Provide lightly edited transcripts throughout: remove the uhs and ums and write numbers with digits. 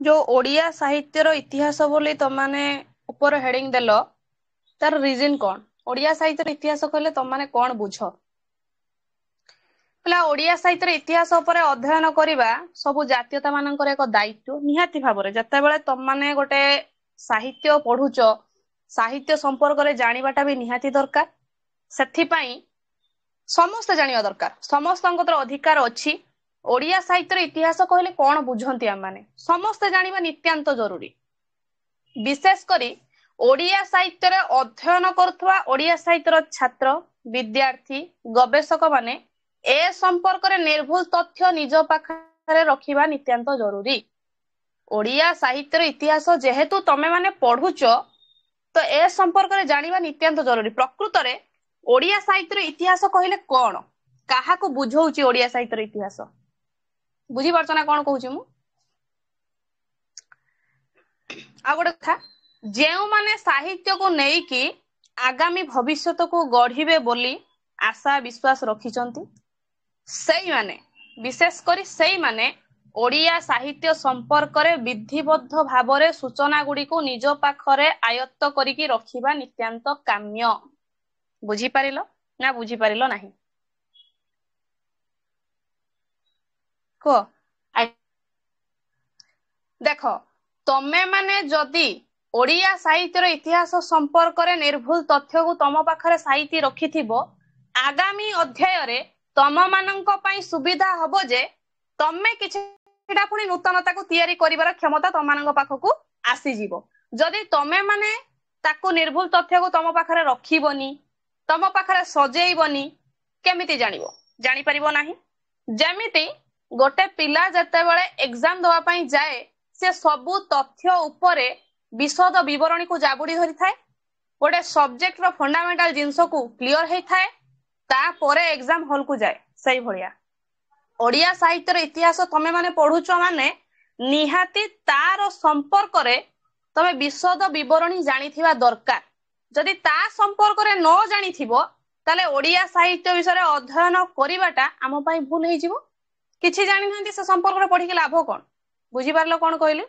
जो ओडिया साहित्यर इतिहास बोली तमाने ऊपर हेडिंग देलो तार रीजन कौन ओडिया साहित्यर इतिहास कहले तमाने कौन बुझ पला ओडिया साहित्यर इतिहास उपरे अध्ययन करिबा सब जातीयता मानकर एक दायित्व निहाती भाबरे जते बेले तमाने गोटे साहित्य पढुच साहित्य संपर्क रे जानिबाटा भी निहाती दरकार सेथि पई समस्त जानिबा दरकार समस्तंकर अधिकार अछि ओडिया साहित्यर इतिहास कहले कौन बुझंती आमाने समस्त जानिबा नित्यांत जरूरी विशेष करी ओडिया साहित्य रे अध्ययन करथवा ओडिया साहित्यर छात्र विद्यार्थी गवेषक माने ए संपर्क रे निर्भुल तथ्य निज पाखरे रखिबा नित्यांत जरूरी ओडिया साहित्यर इतिहास जेहेतु तमे माने पढुच तो ए संपर्क रे जानिबा नित्यांत जरूरी प्रकृत रे ओडिया साहित्यर इतिहास कहले कौन काहाको बुझौची ओडिया साहित्यर इतिहास बुझी पारछ ना कोन कहूची मु आ गोटे कथा जेउ माने साहित्य को नेई कि आगामी भविष्यत को गढ़िबे बोली आशा विश्वास रखिचंती सेई माने विशेष करी सेई माने ओडिया साहित्य संपर्क रे विधिबद्ध भाबरे सूचना गुडी को निज पाखरे आयत्त करिकि रखिबा नित्यांत काम्य बुझी पारिलो ना बुझी पारिलो नाही को देखो तमे माने जदी ओडिया साहित्यर इतिहास संपर्क रे निर्भुल तथ्य को तम पाखरे साहित्य रखिथिबो आगामी अध्याय रे तम मानंक पई सुविधा हबो जे तमे किछटा पुनी नूतनता को तयारी करिवार क्षमता तम मानंक पाखकू आसी जीवो जदी तमे माने ताको निर्भुल तथ्य को तम पाखरे रखिबोनी तम पाखरे सजेइबोनी केमिति जानिबो जानि परिबो नाही जेमिति गोटे पिला जते बेले एग्जाम दवा पई जाए से सबु तथ्य उपरे विशद विवरणी को जाबुडी धरि थाए गोटे सब्जेक्ट रो फंडामेंटल जिंस को क्लियर हेई थाए ता परे एग्जाम हॉल को जाए सही भलिया ओडिया साहित्यर इतिहास तमे माने पढुछ माने निहाती तार संपर्क रे तमे विशद विवरणी जानिथिबा दरकार जदि ता संपर्क रे न जानिथिबो ताले ओडिया साहित्य विषय अध्ययन करिबाटा आम पई भूल हेई जिवो किछि जानि नहंती से संपर्क रे पढिके लाभ कोन बुझी पारलो कोन कहले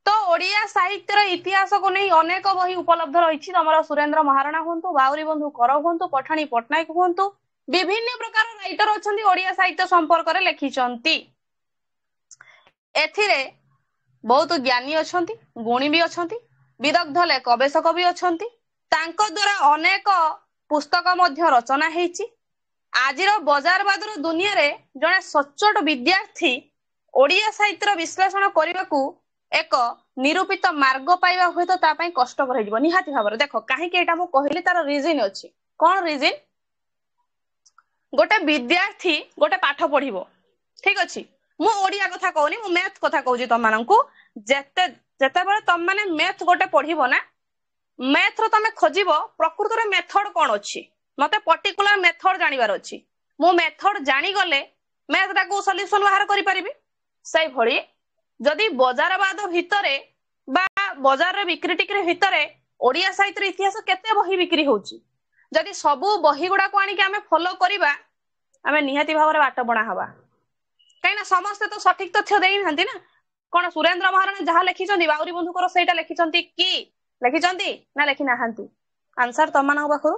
तो ओडिया साहित्यर इतिहास को नहीं अनेक बही उपलब्ध रही तमरा सुरेंद्र महाराणा हुंतु बाउरी बंधु कर हुंतु पठाणी पटनायक हुंतु विभिन्न प्रकार राइटर अछंती ओडिया साहित्य संपर्क रे लिखिचंती एथिरे बहुत ज्ञानी अछंती गुणी भी अछंती विदग्ध ले गवेषक भी अछंती तांको द्वारा अनेक पुस्तक मध्य रचना हेची आजिर बजारबादर दुनिया रे जने सच्चोट विद्यार्थी ओडिया साहित्य विश्लेषण करबाकू एक निरूपित मार्ग पाइबा हुए तो तापाई कष्ट कर हेजिबो निहाती भाबर देखो काहे कि एटा मु कहली तार रीजन अछि कोन रीजन गोटे विद्यार्थी गोटे पाठ पढिबो ठीक अछि मु ओडिया कथा कहूनी मु मैथ कथा कहूजी तम माननकू जेते जेते बेले तम माने मैथ गोटे पढिबो ना मैथ रो तमे खोजिबो प्रकृत रे मेथड कोन अछि मते पर्टिकुलर मेथड जानिबार अछि मु मेथड जानि गले मैथ टा को सॉल्यूशन बाहर करि परिबी सही भଳି जदि बजारबाद भितरे बा बजार रे बिक्री टिक्री भितरे ओडिया साहित्य इतिहास केते बही बिक्री होउची जदि सबु बही गुडा को आनी के हमें फॉलो करिबा हमें निहाती भाବରେ बाट बणा हवा काइना समस्त तो सठिक तथ्य देई नहंती ना कोन सुरेंद्र महाराणा जहा लिखिचंदी बाउरी बंधु कर सेटा लिखिचंती की लिखिचंती ना लिखि नाहंती आंसर तमन बाखु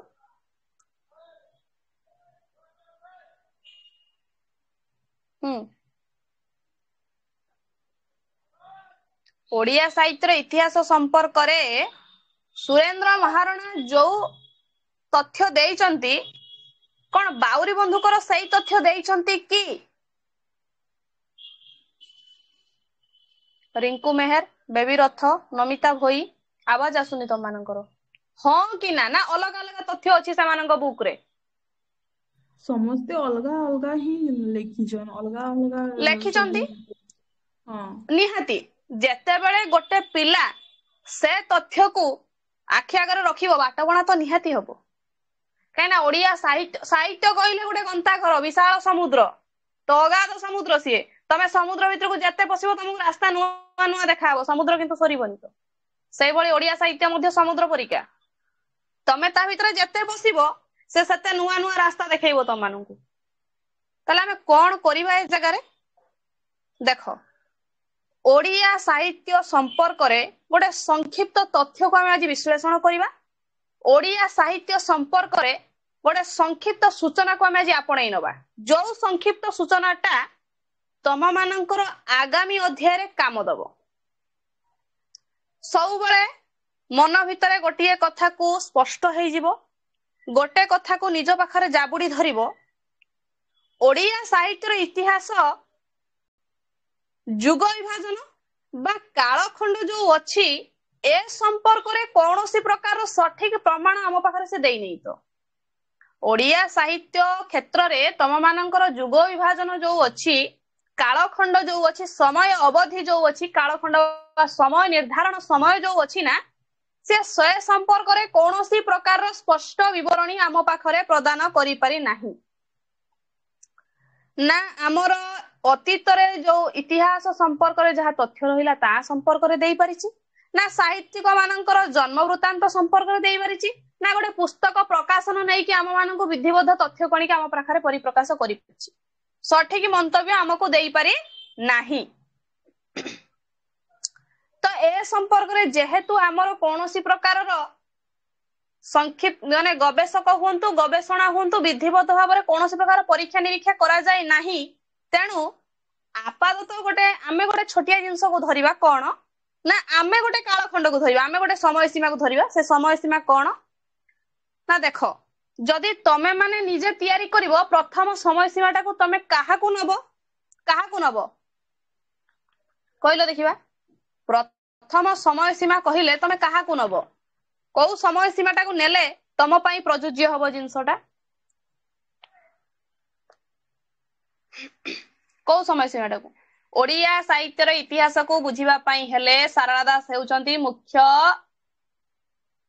ओडिया साहित्य इतिहास संपर्क रे सुरेंद्र महाराणा जो तथ्य देइचंती कोन बाउरी बंधुकर सही तथ्य देइचंती की रिंकू मेहर बेबी रथ नमिता भोई आवाज आसुनी तम मानकर हां कि ना ना अलग अलग तथ्य अछि सामानक बुक रे समस्ते अलगा अलगा ही लिखिछन अलगा अलगा लिखिचंती हां निहाती जेते बेले गोटे पिला से तथ्य को आखि आगर रखिबो बाटबणा तो निहाती हबो काइना ओडिया साहित्य साहित्य कहले गोटे गंता घर विशाल समुद्र तो अगाध समुद्र सिए तमे समुद्र भीतर को जेते पसिबो तुमको रास्ता नुआ नुआ देखाबो समुद्र किंतु सरीबनी तो सेई भली ओडिया साहित्य मध्ये समुद्र परिका तमे ता भीतर जेते बसिबो से सते नुआ नुआ रास्ता देखाइबो तम माननकू तले हमें कोन करिबा ए जगह रे देखो ओडिया साहित्य संपर्क में गोटे संक्षिप्त तथ्य को आम आज विश्लेषण करवा। ओडिया साहित्य संपर्क में गोटे संक्षिप्त सूचना को आम आज आपणई नवा, जो संक्षिप्त सूचनाटा तम मानकर आगामी अध्याय रे काम दब। सब बळे मन भितर गोटे कथा को स्पष्ट हो जिवो, गोटे कथा को निज पाखरे जाबुड़ी धरिबो। ओडिया साहित्यर इतिहास जुग विभाजन बा कालखंड जो अच्छी ए संपर्क रे कौनसी प्रकार सठिक प्रमाण आम पाखरे से देई नहीं। तो ओडिया साहित्य क्षेत्र रे तम मानकर जुग विभाजन जो अच्छी, कालखंड जो अच्छी, समय अवधि जो अच्छी, कालखंड समय निर्धारण समय जो अच्छी ना, से संपर्क रे कौनसी प्रकार स्पष्ट विवरणी आम पाखरे प्रदान करि पारि नाही ना। आमर अतीत रे जो इतिहास संपर्क रे जहा तथ्य रहिला ता संपर्क रे देई परिछि ना, साहित्यिक मानकर जन्म वृत्तांत संपर्क रे देई परिछि ना, गोटे पुस्तक प्रकाशन नै कि आम मानकु विधिबद्ध तथ्य कणिक आम पाखरे परिप्रकाश करि परिछि। सठिक मंतव्य आमको देई पारि नाही। तो ए संपर्क रे जेहेतु आमर कोनोसी प्रकार रो संक्षिप्त माने गवेषक हुंतु, गवेषणा हुंतु, विधिबद्ध भाव में कौन प्रकार परीक्षा निरीक्षा करा जाय नाही, तेणु आपातत गोटे आमे गोटे छोटिया जिंस को धरिबा कोन ना, आमे गोटे कालखंड को धरिबा, आमे गोटे समय सीमा को धरिबा। से समय सीमा कोन ना, देखो जदि तमे माने निजे तयारी करिवो, प्रथम समय सीमाटा को तमे काहाकू नबो कहलो देखिबा। प्रथम समय सीमा कहिले तमे काहाकू नबो, कौ समय सीमाटा को नेले तम पाई प्रयोज्य हबो जिंसटा, कौ समय सीमाटा को। ओडिया साहित्यर इतिहास को बुझिबा पाई हेले सारला दास हेउचंती मुख्य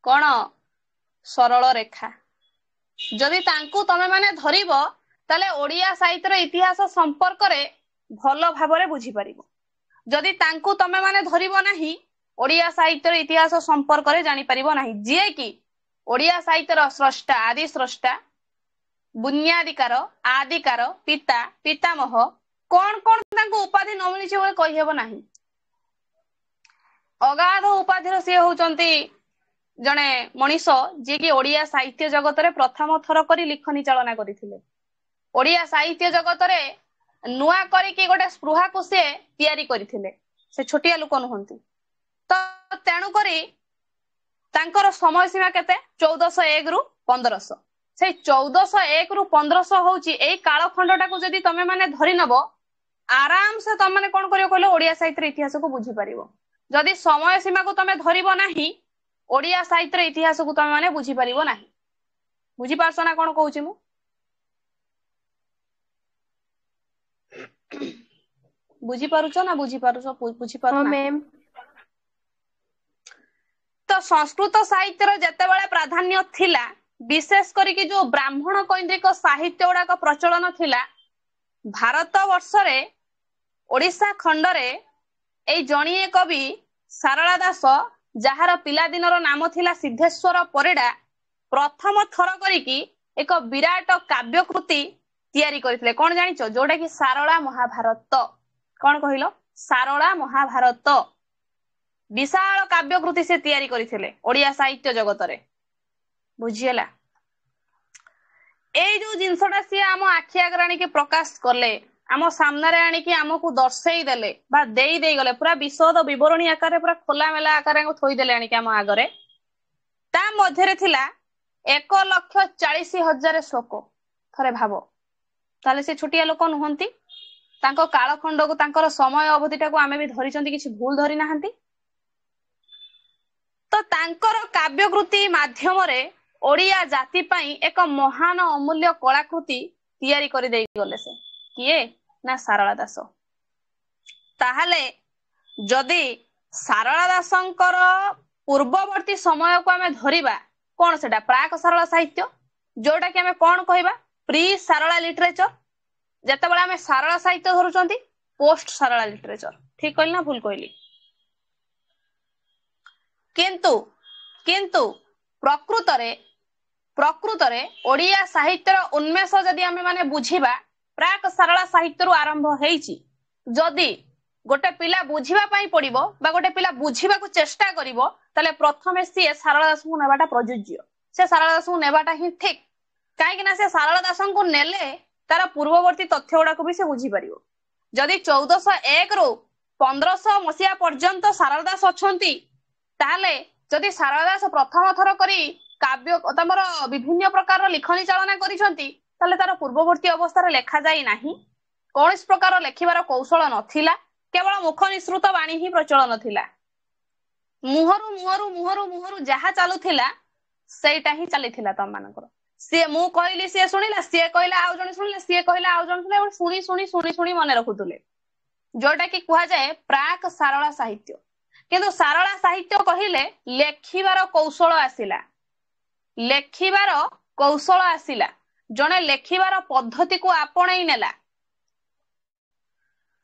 कोन सरल रेखा। जदि तांकू तमे माने धरिबो ताले ओडिया साहित्यर इतिहास संपर्क रे भलो भाबरे बुझी परिबो। जदि तांकू तमे माने धरिबो नाही, ओडिया साहित्यर इतिहास संपर्क रे जानि परिबो नाही। जे कि ओडिया साहित्यर स्रष्टा, आदि स्रष्टा, बुनियादिकार, आदिकार, पिता, पितामह कोन कोन तांकू उपाधि न मिलिछि बोले कहि हेबो नाही। अगाध उपाधि से होउचंती जने मनीष जे कि ओडिया साहित्य जगत रे प्रथम थर करी लिखनी चालना करिथिले। ओडिया साहित्य जगत रे नुआ करी कि गोटे स्पृहा को से तयारी करिथिले, से छोटिया लोक नहंती। तो तेणु करी तांकर समय सीमा केते 1401 रु 1500। से 1401 रु 1500 होउची एई कालखंडटा को जदी तमे माने धरि नबो, आराम से तमे माने कोन करियो कहलो ओडिया साहित्य इतिहास को बुझी परिबो। जदी समय सीमा को तमे धरिबो नाही, ओडिया साहित्य इतिहास को तमे माने बुझी परिबो नाही। बुझी पारछो ना कोन कहूची मु? बुझी पारुछो ना, बुझी पारु हाँ ना? मैम। तो संस्कृत साहित्यर जेतेबेले प्राधान्य थिला, विशेष करी कि जो ब्राह्मण कैंद्रिक साहित्य गुड़ाक प्रचलन थिला, भारत वर्ष रे ओडिशा खंड रे एई जणिए कवि सारला दास, जहार पिलादिनर नाम थिला सिद्धेश्वर परिडा, प्रथम थर करिकी एक विराट काव्यकृति तयारी करथिले। कोन जानिचो? जोडा कि सारला महाभारत। कोन कहिलो? सारला महाभारत विशाल काव्यकृति से तयारी करथिले ओडिया साहित्य जगत रे। बुझियला? एई जो जिंसटा से आम आखि आगे आनी के प्रकाश करले, आम सामने रे आनी के आमको दर्शेई देले बा देई देई गले, पूरा विशद विवरणी आकार रे, पूरा खोला मेला आकार रे थोई देले आनी के आम आगरे। ता मध्य रे थिला 1,40,000 श्लोक। थरे भाबो, ताले से छोटिया लोक नहंती। तांको कालखंड को, तांकर समय अवधिटा को आमे भी धरिचंती, किछि भूल धरि नाहंती। तो तांकर काव्यकृति माध्यम रे ओडिया जाति पाई एक महान अमूल्य कलाकृति तयारी करि देई गले। से किए ना? सारला दास। ताहाले जदि सारला दासंकर पूर्ववर्ती समय को आमे धरिबा, कोन सेटा? प्राक सारला साहित्य, जोटा कि आमे कोन कहिबा? Pre सारला literature. जेतेबेले आमे सारला साहित्य धरुचंती, पोस्ट सारला लिटरेचर। ठीक कहली ना भूल कहली? किंतु प्रकृत रे ओडिया साहित्यर उन्मेष जदि आमे माने बुझिबा, प्राक सारला साहित्य रु आरंभ हेइची। जदि गोटे पिला बुझिबा पई पड़िबो बा गोटे पिला बुझिबा को चेष्टा करिवो ताले प्रथमे सी सारला दास को नेबाटा प्रयोज्य से सारला दास को नेबाटा ही ठीक काहे कि ना से सारला दास को नेले तार पूर्ववर्ती तथ्य गुड़ा को भी से बुझी परिवो जदि 1401 रु 1500 मसिया पर्यंत सारला दास अछंती ताले जदि सारला दास प्रथम थर करी काव्य तमर विभिन्न प्रकार लिखनी चालना करिसंती ताले तार पूर्ववर्ती अवस्था रे लेखा जाई नाही कोनस प्रकार लेखिबार कौशल नथिला केवल मुख निसृत वाणी ही प्रचलन थिला मुहरु मुहरु मुहरु मुहरु जहा चालुथिला सेटा ही चलीथिला तम मानकर सी मु कहली सी सुनिला सी कहला आउ जण सुनिला सी कहला आउ जण सुनिला सुनी सुनी सुनी सुनी मन रखुतले जोटा कि कुहा जाए प्राक सारला साहित्य किंतु सारला साहित्य कहिले लेखिबार कौशल आसिला लेखिबार कौशल आसिला जणे लेखिबार पद्धति को आपणै नेला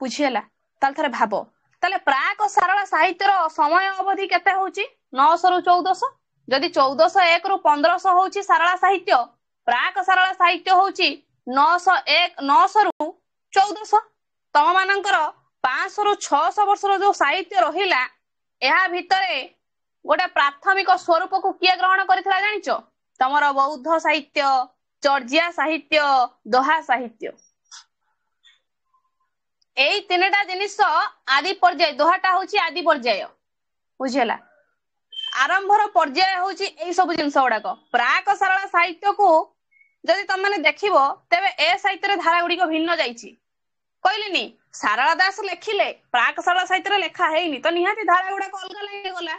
बुझिला ताल थरे भाबो ताले प्राक सारला साहित्यर समय अवधि केते होची 900 रु 1400 जदि 1401 रु 1500 होची सारला साहित्य प्राक सारला साहित्य होची 900 रु 1400 तम मानकर 500 रु 600 वर्ष जो साहित्य रहिला एहा भितरे गोटे प्राथमिक स्वरूप को किए ग्रहण करथिला जानिचो तमर बौद्ध साहित्य चर्जिया साहित्य दोहा साहित्य एई तीनटा जिनिस आदि पर्याय दोहाटा होची आदि पर्याय बुझेला आरंभर पर्याय होची एई सब जिनिस गुड़ाक प्राक सारला साहित्य को जदि तुम माने देखिबो तेबे ए साहित्य रे धारा गुडी को भिन्न जाईची कहलिनी सारला दास लेखिले प्राक सारला साहित्य रे लेखा हेइनी तो निहाती धारा गुडा को अलग लागे गला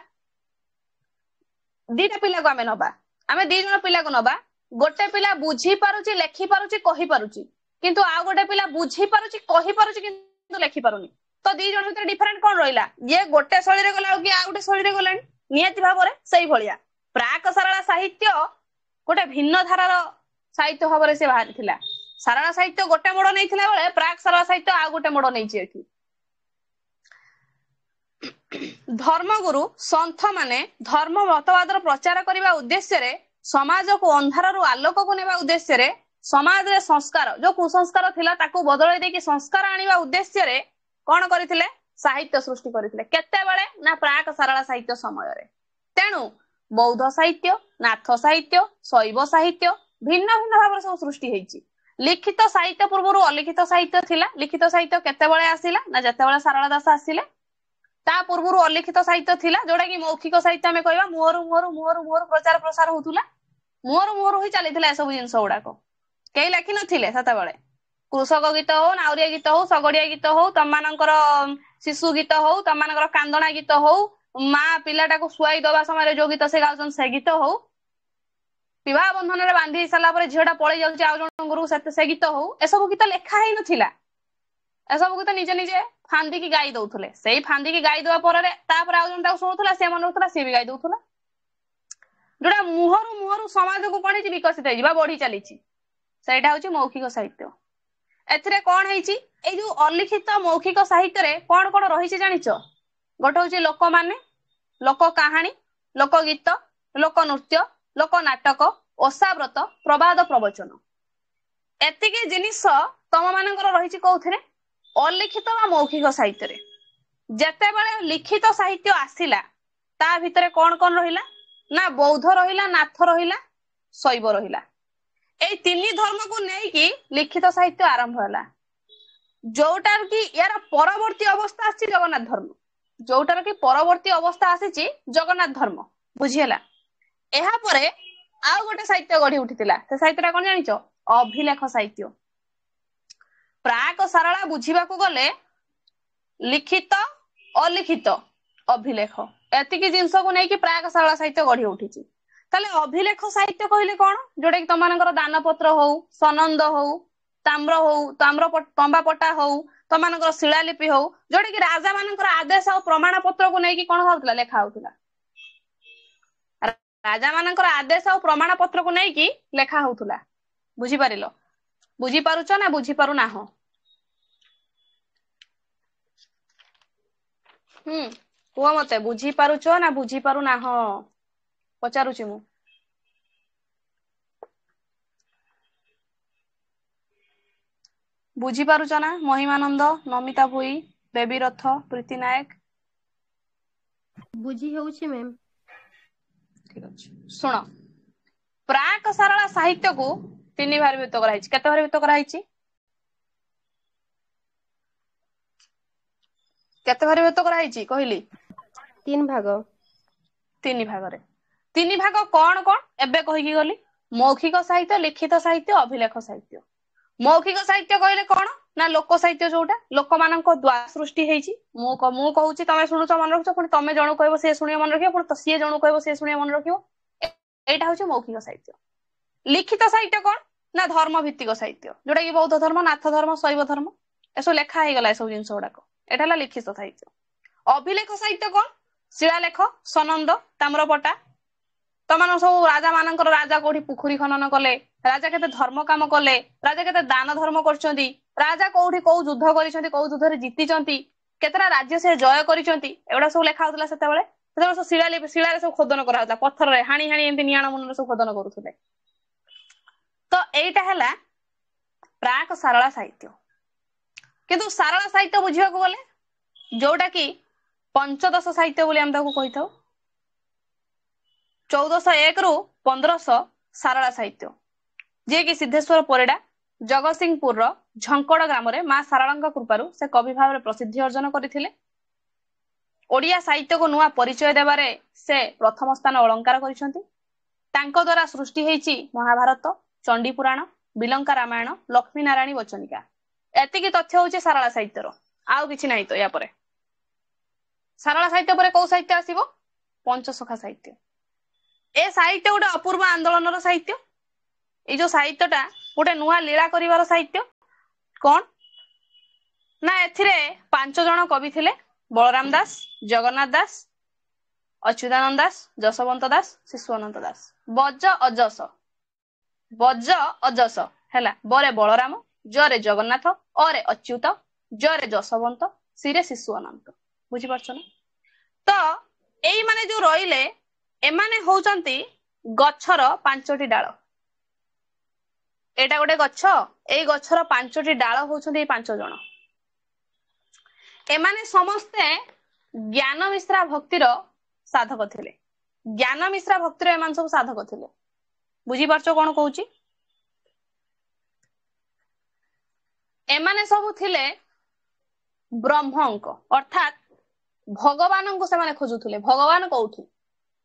दीटा पिला को आमे दी जण पिला को नबा गोटे पिला बुझी पारुची लेखि पारुची कहि पारुची किंतु आ गोटे पिला बुझी पारुची कहि पारुची किंतु लेखि पारुनी तो दी जण भितर डिफरेंट कोन रहिला ये गोटे शैली रे गला कि आ गोटे शैली रे गलानी नियति भाबरे सही भलिया प्राक सारला साहित्य गोटे भिन्न धारार साहित्य भाबरे से बाहर थिला सारला साहित्य गोटे मोड़ नैथिला बेले प्राक सारला साहित्य आ गोटे मोड़ नैछि एठी धर्मगुरु संथ माने धर्म मतवादर प्रचार करबा उद्देश्य रे समाज को अंधार रु आलोक को नेबा उद्देश्य रे समाज रे संस्कार जो कुसंस्कार थिला ताकू बदलै दे कि संस्कार आनिबा उद्देश्य रे कोन करिथिले साहित्य सृष्टि करिथिले केते बेले ना प्राक सारला साहित्य समय रे तेनु बौद्ध साहित्य नाथ साहित्य शैव साहित्य भिन्न भिन्न भाव सब सृष्टि हेछि लिखित साहित्य पूर्वरु अलिखित साहित्य थिला लिखित साहित्य केते बेले आसिला ना जते बेले सारला दास आसिले ता पूर्वरु अलिखित साहित्य थिला जोडा कि मौखिक साहित्य हमें कहबा मुहरु प्रचार प्रसार होतुला मुहरु ही चलीथिला सब जिंस गुडाको केही लेखि नथिले सता बेले कृषक गीत हो नाउरिया गीत हो सगड़िया गीत हो तमानकर शिशु गीत हो तमानकर कांदना गीत हो माँ पिलाटा को सुआई दबा समय जो गीत से गाउछन से गीत हो विवाह बंधन रे बांधी साला पर झियोटा पळै जाउची आ जण गुरु से गीत हो ए सब गीत लेखा ही नथिला ए सब गीत निजे निजे फांदी की गाई दउथले सेही फांदी की गाई दवा पर तापर आ जण ताको सुनुथला से मन रखथला से भी गाई दउथला जोडा मुहरु समाज को कोन विकसित हेजिबा बढ़ी चलीची सेटा होची मौखिक साहित्य एथिरे कोन हेची ए जो अलिखित मौखिक साहित्य रे कोन कोन रहिची जानिचो गोटे होची लोक माने लोक कहानी लोक गीत लोक नृत्य लोक नाटक ओसाव्रत प्रवाद प्रवचन एतिके जिनिस तम मानकर रहिची कोउथिरे अलिखित वा मौखिक साहित्य रे जेते बेले लिखित साहित्य आसिला ता भितरे कोन कोन रहिला ना बौद्ध रहिला नाथ रहिला शैव रहिला ए तीनी धर्म को नै कि लिखित साहित्य आरंभ होला जोटार कि यार परवर्ती अवस्था आछि जगन्नाथ धर्म जोटार कि परवर्ती अवस्था आसीची जगन्नाथ धर्म बुझियला एहा परे आउ गोटे साहित्य गढी उठितिला से साहित्यटा कोन जानिचो अभिलेख साहित्य प्राक सारला बुझिबा को गले लिखित अलिखित अभिलेख एतिकी जिंस को नै कि प्राक सारला साहित्य गढी उठिची ताले अभिलेख साहित्य कहले कोन जोडे कि तमानकर दानपत्र हो सनंद हो ताम्र तंबा पट्टा हो तमानकर शिलालिपि हो जोडे कि राजा मानकर आदेश और प्रमाण पत्र को नै कि कोन होतला लेखा होतला राजा मानकर आदेश और प्रमाण पत्र को नै कि लेखा होतला बुझी पारिलो बुझी पारुचो ना बुझी पारु ना हो कुह मते बुझी पारुचो ना बुझी पारु ना हो पचारुची मु बुझी पारुच ना महिमानंद नमिता भुई ବେବି ରଥ, ପ୍ରୀତି ନାୟକ। ବୁଝି ହେଉଛି ମ୍ୟାମ୍। ଠିକ ଅଛି, ଶୁଣ। ପ୍ରାକ ସାରଳା ସାହିତ୍ୟକୁ 3 ଭାଗରେ ବିଭକ୍ତ କରାଯାଇଛି। କେତେ ଭାଗରେ ବିଭକ୍ତ କରାଯାଇଛି? କେତେ ଭାଗରେ ବିଭକ୍ତ କରାଯାଇଛି କହିଲି? 3 ଭାଗ। 3 ଭାଗରେ। 3 ଭାଗ କଣ କଣ ଏବେ କହିକି ଗଲି? ମୌଖିକ ସାହିତ୍ୟ, ଲିଖିତ ସାହିତ୍ୟ, ଅଭିଲେଖ ସାହିତ୍ୟ। ମୌଖିକ ସାହିତ୍ୟ କହିଲେ କଣ ନା ଲୋକ ସାହିତ୍ୟ, ଯୋଉଟା ଲୋକମାନଙ୍କ ଦ୍ୱାରା ସୃଷ୍ଟି ହେଇଛି। ମୁଁ କହୁଛି, ତମେ ଶୁଣୁଛ ମନେ ରଖୁଛ, ପୁଣି ତମେ ଜଣକୁ କହିବ ସିଏ ଶୁଣିବ ମନେ ରଖିବ, ପୁଣି ସିଏ ଜଣକୁ କହିବ ସିଏ ଶୁଣିବ ମନେ ରଖିବ। ଏଇଟା ହଉଛି ମୌଖିକ ସାହିତ୍ୟ। ଲିଖିତ ସାହିତ୍ୟ କଣ ନା ଧର୍ମ ଭିତ୍ତିକ ସାହିତ୍ୟ, ଯୋଉଟା କି ବୌଦ୍ଧ ଧର୍ମ, ନାଥ ଧର୍ମ, ଶୈବ ଧର୍ମ, ଏସବୁ ଲେଖା ହେଇଗଲା ଏସବୁ ଜିନିଷ ଗୁଡାକ। ଏଟା ହେଲା ଲିଖିତ ସାହିତ୍ୟ। ଅଭିଲେଖ ସାହିତ୍ୟ କଣ? ଶିଳାଲେଖ, ସନନ୍ଦ, ତାମ୍ରପଟା। ତମାନଙ୍କ ସବୁ ରାଜା ମାନଙ୍କର, ରାଜା କୋଉଠି ପୋଖରୀ ଖନନ କଲେ, ରାଜା କେତେ ଧର୍ମ କାମ କଲେ, ରାଜା କେତେ ଦାନ ଧର୍ମ କରିଛନ୍ତି, ରାଜା କୋଉଠି କୋଉ ଯୁଦ୍ଧ କରିଛନ୍ତି, କୋଉ ଯୁଦ୍ଧରେ ଜିତିଛନ୍ତି, କେତେଟା ରାଜ୍ୟ ସେ ଜୟ କରିଛନ୍ତି, ଏଗୁଡା ସବୁ ଲେଖା ହଉଥିଲା ସେତେବେଳେ। ସେତେବେଳେ ସବୁ ଶିଳାରେ ସବୁ ଖୋଦନ କରାହଉଥିଲା, ପଥରରେ ହାଣି ହାଣି ଏମିତି ନିଆଣ ମୁନରେ ସବୁ ଖୋଦନ କରୁଥିଲେ। ତ ଏଇଟା ହେଲା ପ୍ରାକ ସାରଳା ସାହିତ୍ୟ। କିନ୍ତୁ ସାରଳା ସାହିତ୍ୟ ବୁଝିବାକୁ ଗଲେ ଯୋଉଟା କି ପଞ୍ଚଦଶ ସାହିତ୍ୟ ବୋଲି ଆମେ ତାକୁ କହିଥାଉ। 1401 ରୁ 1500 ସାରଳା ସାହିତ୍ୟ, ଯିଏକି ସିଦ୍ଧେଶ୍ୱର ପରିଡା ଜଗତସିଂହପୁରର ଝଙ୍କଡ ଗ୍ରାମରେ ମା ସାରଳାଙ୍କ କୃପାରୁ ସେ କବି ଭାବରେ ପ୍ରସିଦ୍ଧି ଅର୍ଜନ କରିଥିଲେ। ଓଡ଼ିଆ ସାହିତ୍ୟକୁ ନୂଆ ପରିଚୟ ଦେବାରେ ସେ ପ୍ରଥମ ସ୍ଥାନ ଅଳଙ୍କାର କରିଛନ୍ତି। ତାଙ୍କ ଦ୍ୱାରା ସୃଷ୍ଟି ହେଇଛି ମହାଭାରତ, ଚଣ୍ଡୀପୁରାଣ, ବିଲଙ୍କା ରାମାୟଣ, ଲକ୍ଷ୍ମୀ ନାରାୟଣୀ ବଚନିକା। ଏତିକି ତଥ୍ୟ ହଉଛି ସାରଳା ସାହିତ୍ୟର, ଆଉ କିଛି ନାହିଁ। ତ ୟା ପରେ ସାରଳା ସାହିତ୍ୟ ପରେ କୋଉ ସାହିତ୍ୟ ଆସିବ? ପଞ୍ଚସଖା ସାହିତ୍ୟ। ଏ ସାହିତ୍ୟ ଗୋଟେ ଅପୂର୍ବ ଆନ୍ଦୋଳନର ସାହିତ୍ୟ। ଏଇ ଯୋଉ ସାହିତ୍ୟଟା ଗୋଟେ ନୂଆ ଲୀଳା କରିବାର ସାହିତ୍ୟ। କଣ ନା ଏଥିରେ 5 ଜଣ କବି ଥିଲେ, ବଳରାମ ଦାସ, ଜଗନ୍ନାଥ ଦାସ, ଅଚ୍ୟୁତାନନ୍ଦ ଦାସ, ଯଶବନ୍ତ ଦାସ, ଶିଶୁ ଅନନ୍ତ ଦାସ। ବଜ ଅଜସ ହେଲା, ବରେ ବଳରାମ, ଜରେ ଜଗନ୍ନାଥ, ଅରେ ଅଚ୍ୟୁତ, ଜରେ ଯଶବନ୍ତ, ସିରେ ଶିଶୁ ଅନନ୍ତ। ବୁଝିପାରୁଛ ନା? ତ ଏଇ ମାନେ ଯୋଉ ରହିଲେ, ଏମାନେ ହଉଛନ୍ତି ଗଛର 5ଟି ଡାଳ। ଏଇଟା ଗୋଟେ ଗଛ, ଏଇ ଗଛର 5ଟି ଡାଳ ହଉଛନ୍ତି ଏଇ 5 ଜଣ। ଏମାନେ ସମସ୍ତେ ଜ୍ଞାନ ମିଶ୍ରା ଭକ୍ତିର ସାଧକ ଥିଲେ। ଜ୍ଞାନ ମିଶ୍ରା ଭକ୍ତିର ଏମାନେ ସବୁ ସାଧକ ଥିଲେ। ବୁଝିପାରୁଛ କଣ କହୁଛି? ଏମାନେ ସବୁ ଥିଲେ ବ୍ରହ୍ମଙ୍କ, ଅର୍ଥାତ ଭଗବାନଙ୍କୁ ସେମାନେ ଖୋଜୁଥିଲେ। ଭଗବାନ କୋଉଠି?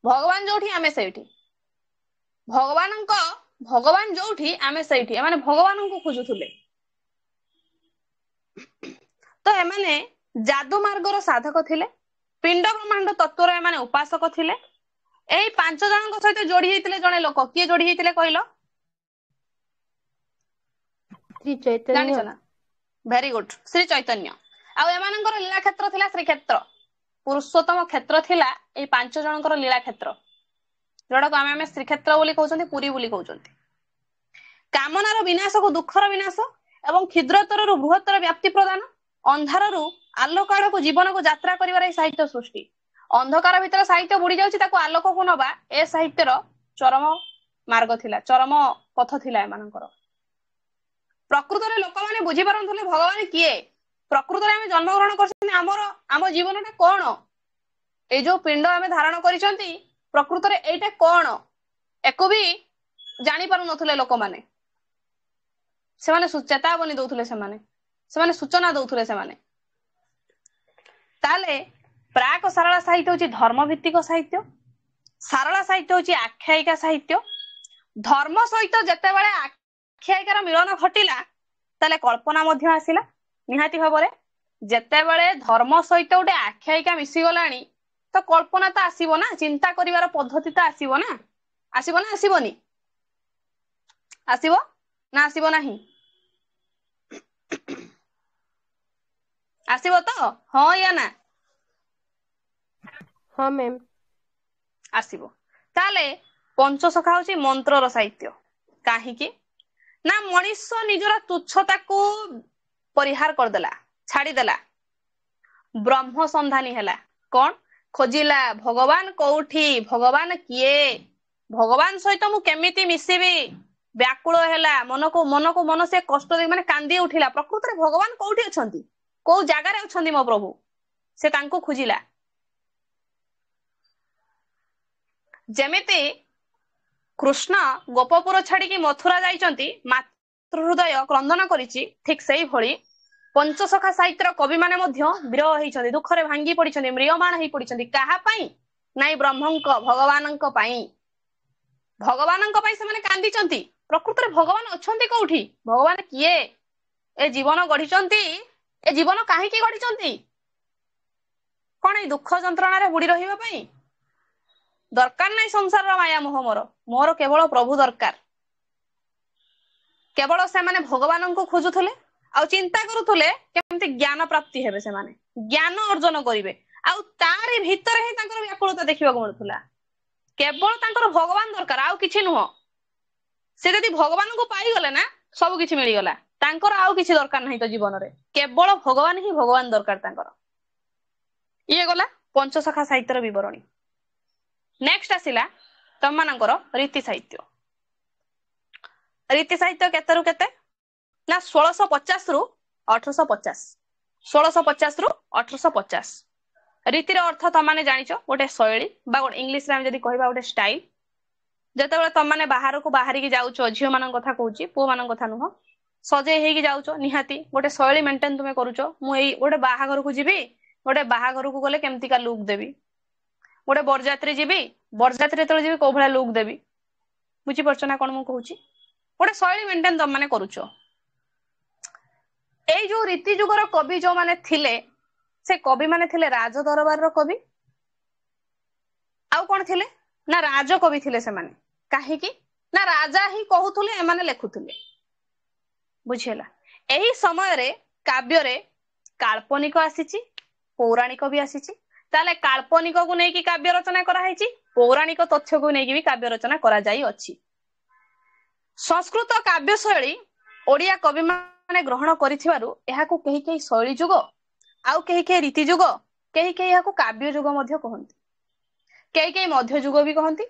ଭଗବାନ ଯୋଉଠି ଆମେ ସେଇଠି। ଭଗବାନ ଯୋଉଠି ଆମେ ସେଇଠି। ଏମାନେ ଭଗବାନଙ୍କୁ ଖୋଜୁଥିଲେ। ତ ଏମାନେ ଯାଦୁ ମାର୍ଗର ସାଧକ ଥିଲେ। ପିଣ୍ଡ ବ୍ରହ୍ମାଣ୍ଡ ତତ୍ଵର ଏମାନେ ଉପାସକ ଥିଲେ। ଏଇ 5 ଜଣଙ୍କ ସହିତ ଯୋଡି ହେଇଥିଲେ ଜଣେ ଲୋକ। କିଏ ଯୋଡି ହେଇଥିଲେ କହିଲ? ଶ୍ରୀ ଚୈତନ୍ୟ। ଜାଣିଛ ନା? Very good, Shri Chaitanya. ଆଉ ଏମାନଙ୍କର ଲୀଳା କ୍ଷେତ୍ର ଥିଲା ଶ୍ରୀକ୍ଷେତ୍ର। ପୁରୁଷୋତ୍ତମ କ୍ଷେତ୍ର ଥିଲା ଏଇ 5 ଜଣଙ୍କର ଲୀଳା କ୍ଷେତ୍ର, ଯୋଉଟାକୁ ଆମେ ଶ୍ରୀକ୍ଷେତ୍ର ବୋଲି କହୁଛନ୍ତି, ପୁରୀ ବୋଲି କହୁଛନ୍ତି। କାମନାର ବିନାଶକୁ ଦୁଃଖର ବିନାଶ ଏବଂ କ୍ଷୁଦ୍ରତରରୁ ବୃହତ୍ତର ବ୍ୟାପ୍ତି ପ୍ରଦାନ, ଅନ୍ଧାରରୁ ଆଲୋକ ଆଡକୁ ଜୀବନକୁ ଯାତ୍ରା କରିବାର ଏଇ ସାହିତ୍ୟ ସୃଷ୍ଟି। ଅନ୍ଧକାର ଭିତରେ ସାହିତ୍ୟ ବୁଡି ଯାଉଛି, ତାକୁ ଆଲୋକକୁ ନବା ଏ ସାହିତ୍ୟର ଚରମ ମାର୍ଗ ଥିଲା, ଚରମ ପଥ ଥିଲା ଏମାନଙ୍କର। ପ୍ରକୃତରେ ଲୋକମାନେ ବୁଝିପାରୁନଥିଲେ ଭଗବାନ କିଏ। ପ୍ରକୃତରେ ଆମେ ଜନ୍ମଗ୍ରହଣ କରିଛନ୍ତି, ଆମ ଜୀବନଟା କଣ? ଏଇ ଯୋଉ ପିଣ୍ଡ ଆମେ ଧାରଣ କରିଛନ୍ତି, ପ୍ରକୃତରେ ଏଇଟା କଣ? ଏକୁ ବି ଜାଣି ପାରୁନଥିଲେ ଲୋକମାନେ। ସେମାନେ ଚେତାବନୀ ଦଉଥିଲେ, ସେମାନେ ସୂଚନା ଦଉଥିଲେ। ତାହେଲେ ପ୍ରାକ ସାରଳା ସାହିତ୍ୟ ହଉଛି ଧର୍ମ ଭିତ୍ତିକ ସାହିତ୍ୟ। ସାରଳା ସାହିତ୍ୟ ହଉଛି ଆଖ୍ୟାୟିକା ସାହିତ୍ୟ। ଧର୍ମ ସହିତ ଯେତେବେଳେ ଆଖ୍ୟାୟିକାର ମିଳନ ଘଟିଲା, ତାହେଲେ କଳ୍ପନା ମଧ୍ୟ ଆସିଲା ନିହାତି ଭାବରେ। ଯେତେବେଳେ ଧର୍ମ ସହିତ ଗୋଟେ ଆଖ୍ୟାୟିକା ମିଶିଗଲାଣି, ତ କଳ୍ପନା ତ ଆସିବ ନା, ଚିନ୍ତା କରିବାର ପଦ୍ଧତି ତ ଆସିବ ନା। ଆସିବ ନା ଆସିବନି? ଆସିବ ନା ଆସିବ ନାହିଁ? ଆସିବ ତ? ହଁ ୟା ନା? ହଁ ମ୍ୟାମ୍। ଆସିବ। ତାହେଲେ ପଞ୍ଚସଖା ହଉଛି ମନ୍ତ୍ରର ସାହିତ୍ୟ। କାହିଁକି ନା ମଣିଷ ନିଜର ତୁଚ୍ଛତାକୁ ପରିହାର କରିଦେଲା, ଛାଡିଦେଲା, ବ୍ରହ୍ମ ସନ୍ଧାନୀ ହେଲା। କଣ ଖୋଜିଲା? ଭଗବାନ କୋଉଠି, ଭଗବାନ କିଏ, ଭଗବାନ ସହିତ ମୁଁ କେମିତି ମିଶିବି। ବ୍ୟାକୁଳ ହେଲା, ମନକୁ ମନ ସେ କଷ୍ଟ ଦେଇ ମାନେ କାନ୍ଦି ଉଠିଲା। ପ୍ରକୃତରେ ଭଗବାନ କୋଉଠି ଅଛନ୍ତି? କୋଉ ଜାଗାରେ ଅଛନ୍ତି ମୋ ପ୍ରଭୁ ସେ ତାଙ୍କୁ ଖୋଜିଲା। ଯେମିତି କୃଷ୍ଣ ଗୋପପୁର ଛାଡିକି ମଥୁରା ଯାଇଛନ୍ତି ମାତୃ ହୃଦୟ କ୍ରନ୍ଦନ କରିଛି, ଠିକ ସେଇଭଳି ପଞ୍ଚସଖା ସାହିତ୍ୟର କବିମାନେ ମଧ୍ୟ ବିରହ ହେଇଛନ୍ତି, ଦୁଃଖରେ ଭାଙ୍ଗି ପଡିଛନ୍ତି, ମ୍ରିୟମାଣ ହେଇ ପଡିଛନ୍ତି। କାହା ପାଇଁ? ନାଇଁ ବ୍ରହ୍ମଙ୍କ ଭଗବାନଙ୍କ ପାଇଁ। ଭଗବାନଙ୍କ ପାଇଁ ସେମାନେ କାନ୍ଦିଛନ୍ତି। ପ୍ରକୃତରେ ଭଗବାନ ଅଛନ୍ତି କୋଉଠି? ଭଗବାନ କିଏ? ଏ ଜୀବନ ଗଢିଛନ୍ତି, ଏ ଜୀବନ କାହିଁକି ଗଢିଛନ୍ତି? କଣ ଏଇ ଦୁଃଖ ଯନ୍ତ୍ରଣାରେ ବୁଡି ରହିବା ପାଇଁ? ଦରକାର ନାହିଁ ସଂସାରର ମାୟା ମୋହ ମୋର କେବଳ ପ୍ରଭୁ ଦରକାର। କେବଳ ସେମାନେ ଭଗବାନଙ୍କୁ ଖୋଜୁଥିଲେ ଆଉ ଚିନ୍ତା କରୁଥିଲେ କେମିତି ଜ୍ଞାନ ପ୍ରାପ୍ତି ହେବେ, ସେମାନେ ଜ୍ଞାନ ଅର୍ଜନ କରିବେ। ଆଉ ତାରି ଭିତରେ ହିଁ ତାଙ୍କର ବ୍ୟାକୁଳତା ଦେଖିବାକୁ ମିଳୁଥିଲା। କେବଳ ତାଙ୍କର ଭଗବାନ ଦରକାର, ଆଉ କିଛି ନୁହଁ। ସେ ଯଦି ଭଗବାନଙ୍କୁ ପାଇଗଲେ ନା ସବୁ କିଛି ମିଳିଗଲା। ତାଙ୍କର ଆଉ କିଛି ଦରକାର ନାହିଁ ତ ଜୀବନରେ, କେବଳ ଭଗବାନ ହିଁ ଭଗବାନ ଦରକାର ତାଙ୍କର। ଇଏ ଗଲା ପଞ୍ଚସଖା ସାହିତ୍ୟର ବିବରଣୀ। ନେକ୍ସଟ ଆସିଲା ତମମାନଙ୍କର ରୀତି ସାହିତ୍ୟ। ରୀତି ସାହିତ୍ୟ କେତେରୁ କେତେ ନା 1650 ରୁ 1850। 1650 ରୁ 1850। ରୀତିର ଅର୍ଥ ତମମାନେ ଜାଣିଛ, ଗୋଟେ ଶୈଳୀ ବା ଇଂଲିଶରେ ଆମେ ଯଦି କହିବା ଗୋଟେ ଷ୍ଟାଇଲ। ଯେତେବେଳେ ତମମାନେ ବାହାରକୁ ବାହାରିକି ଯାଉଛ, ଝିଅ ମାନଙ୍କ କଥା କହୁଛି, ପୁଅ ମାନଙ୍କ କଥା ନୁହଁ, ସଜେଇ ହେଇକି ଯାଉଛ, ନିହାତି ଗୋଟେ ଶୈଳୀ ମେଣ୍ଟେନ ତୁମେ କରୁଛ। ମୁଁ ଏଇ ଗୋଟେ ବାହାଘରକୁ ଯିବି, ଗୋଟେ ବାହାଘରକୁ ଗଲେ କେମିତିକା ଲୁକ୍ ଦେବି, ଗୋଟେ ବରଯାତ୍ରୀ ଯିବି, ବରଯାତ୍ରୀ ଯେତେବେଳେ ଯିବି କୋଉ ଭଳିଆ ଲୁକ୍ ଦେବି, ବୁଝିପାରୁଛ ନା କଣ ମୁଁ କହୁଛି? ଗୋଟେ ଶୈଳୀ ମେଣ୍ଟେନ ତମମାନେ କରୁଛ। ଏଇ ଯୋଉ ରୀତି ଯୁଗର କବି ଯୋଉମାନେ ଥିଲେ, ସେ କବି ମାନେ ଥିଲେ ରାଜ ଦରବାରର କବି। ଆଉ କଣ ଥିଲେ ନା ରାଜକବି ଥିଲେ ସେମାନେ। କାହିଁକି ନା ରାଜା ହିଁ କହୁଥିଲେ, ଏମାନେ ଲେଖୁଥିଲେ। ବୁଝିହେଲା? ଏହି ସମୟରେ କାବ୍ୟରେ କାଳ୍ପନିକ ଆସିଛି, ପୌରାଣିକ ବି ଆସିଛି। ତାହେଲେ କାଳ୍ପନିକକୁ ନେଇକି କାବ୍ୟ ରଚନା କରାହେଇଛି, ପୌରାଣିକ ତଥ୍ୟକୁ ନେଇକି ବି କାବ୍ୟ ରଚନା କରାଯାଇଅଛି। ସଂସ୍କୃତ କାବ୍ୟ ଶୈଳୀ ଓଡିଆ କବି ମାନେ ଗ୍ରହଣ କରିଥିବାରୁ ଏହାକୁ କେହି କେହି ଶୈଳୀ ଯୁଗ, ଆଉ କେହି କେହି ରୀତି ଯୁଗ, କେହି କେହି ଏହାକୁ କାବ୍ୟ ଯୁଗ ମଧ୍ୟ କହନ୍ତି, କେହି କେହି ମଧ୍ୟ ଯୁଗ ବି କହନ୍ତି।